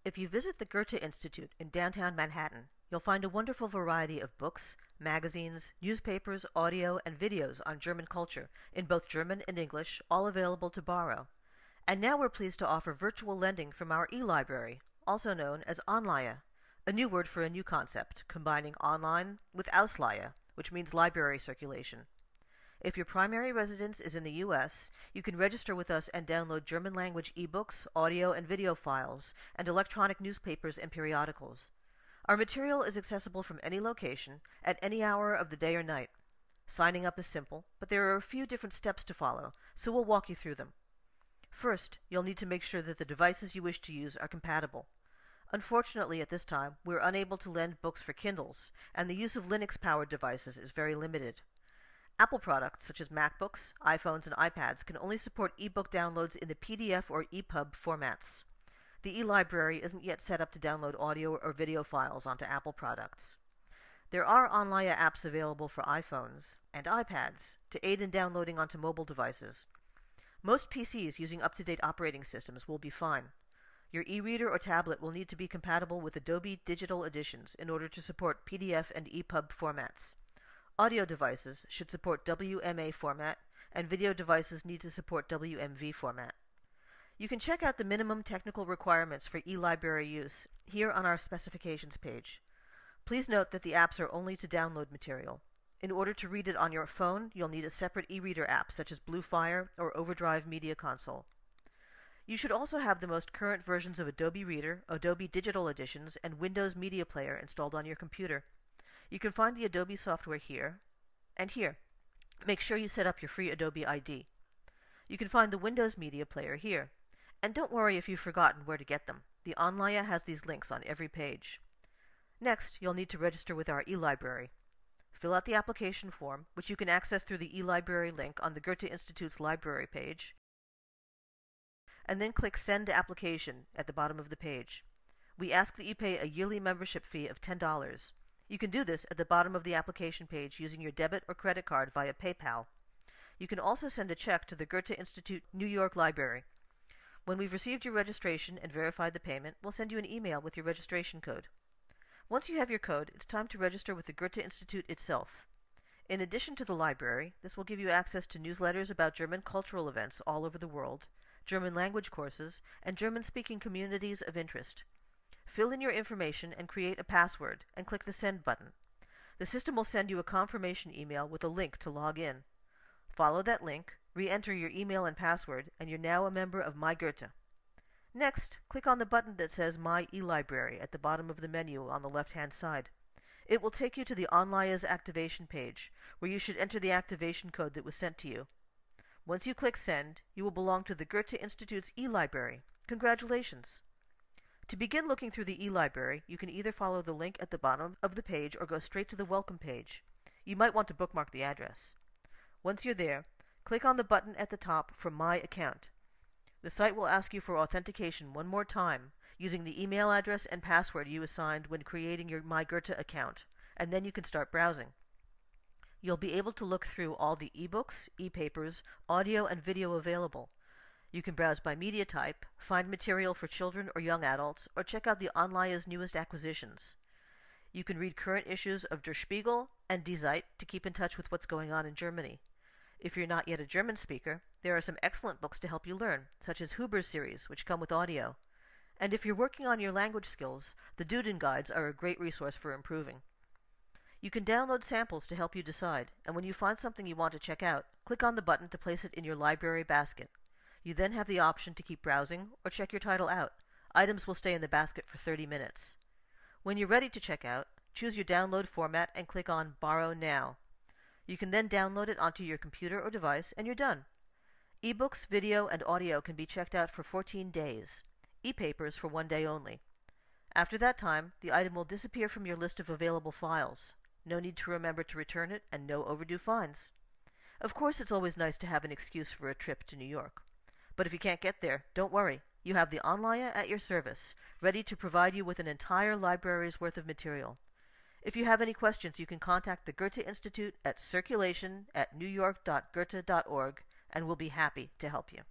If you visit the Goethe-Institut in downtown Manhattan, you'll find a wonderful variety of books, magazines, newspapers, audio, and videos on German culture in both German and English, all available to borrow. And now we're pleased to offer virtual lending from our eLibrary, also known as Anleihe, a new word for a new concept, combining online with Ausleihe, which means library circulation. If your primary residence is in the U.S., you can register with us and download German-language ebooks, audio and video files, and electronic newspapers and periodicals. Our material is accessible from any location, at any hour of the day or night. Signing up is simple, but there are a few different steps to follow, so we'll walk you through them. First, you'll need to make sure that the devices you wish to use are compatible. Unfortunately, at this time, we're unable to lend books for Kindles, and the use of Linux-powered devices is very limited. Apple products, such as MacBooks, iPhones, and iPads, can only support ebook downloads in the PDF or EPUB formats. The eLibrary isn't yet set up to download audio or video files onto Apple products. There are Anleihe apps available for iPhones and iPads to aid in downloading onto mobile devices. Most PCs using up-to-date operating systems will be fine. Your e-reader or tablet will need to be compatible with Adobe Digital Editions in order to support PDF and EPUB formats. Audio devices should support WMA format, and video devices need to support WMV format. You can check out the minimum technical requirements for eLibrary use here on our specifications page. Please note that the apps are only to download material. In order to read it on your phone, you'll need a separate e-reader app such as Bluefire or Overdrive Media Console. You should also have the most current versions of Adobe Reader, Adobe Digital Editions, and Windows Media Player installed on your computer. You can find the Adobe software here and here. Make sure you set up your free Adobe ID. You can find the Windows Media Player here. And don't worry if you've forgotten where to get them. The Anleihe has these links on every page. Next, you'll need to register with our eLibrary. Fill out the application form, which you can access through the eLibrary link on the Goethe-Institut's library page, and then click Send Application at the bottom of the page. We ask that you pay a yearly membership fee of $10. You can do this at the bottom of the application page using your debit or credit card via PayPal. You can also send a check to the Goethe-Institut New York Library. When we've received your registration and verified the payment, we'll send you an email with your registration code. Once you have your code, it's time to register with the Goethe-Institut itself. In addition to the library, this will give you access to newsletters about German cultural events all over the world, German language courses, and German-speaking communities of interest. Fill in your information and create a password, and click the Send button. The system will send you a confirmation email with a link to log in. Follow that link, re-enter your email and password, and you're now a member of My Goethe. Next, click on the button that says My eLibrary at the bottom of the menu on the left-hand side. It will take you to the Anleihe's activation page, where you should enter the activation code that was sent to you. Once you click Send, you will belong to the Goethe-Institut's eLibrary. Congratulations! To begin looking through the eLibrary, you can either follow the link at the bottom of the page or go straight to the Welcome page. You might want to bookmark the address. Once you're there, click on the button at the top for My Account. The site will ask you for authentication one more time, using the email address and password you assigned when creating your My Goethe account, and then you can start browsing. You'll be able to look through all the ebooks, e-papers, audio, and video available. You can browse by media type, find material for children or young adults, or check out the Anleihe's newest acquisitions. You can read current issues of Der Spiegel and Die Zeit to keep in touch with what's going on in Germany. If you're not yet a German speaker, there are some excellent books to help you learn, such as Huber's series, which come with audio. And if you're working on your language skills, the Duden guides are a great resource for improving. You can download samples to help you decide, and when you find something you want to check out, click on the button to place it in your library basket. You then have the option to keep browsing or check your title out. Items will stay in the basket for 30 minutes. When you're ready to check out, choose your download format and click on Borrow Now. You can then download it onto your computer or device, and you're done. Ebooks, video, and audio can be checked out for 14 days. E-papers for 1 day only. After that time, the item will disappear from your list of available files. No need to remember to return it, and no overdue fines. Of course, it's always nice to have an excuse for a trip to New York. But if you can't get there, don't worry. You have the Anleihe at your service, ready to provide you with an entire library's worth of material. If you have any questions, you can contact the Goethe-Institut at circulation@newyork.goethe.org, and we'll be happy to help you.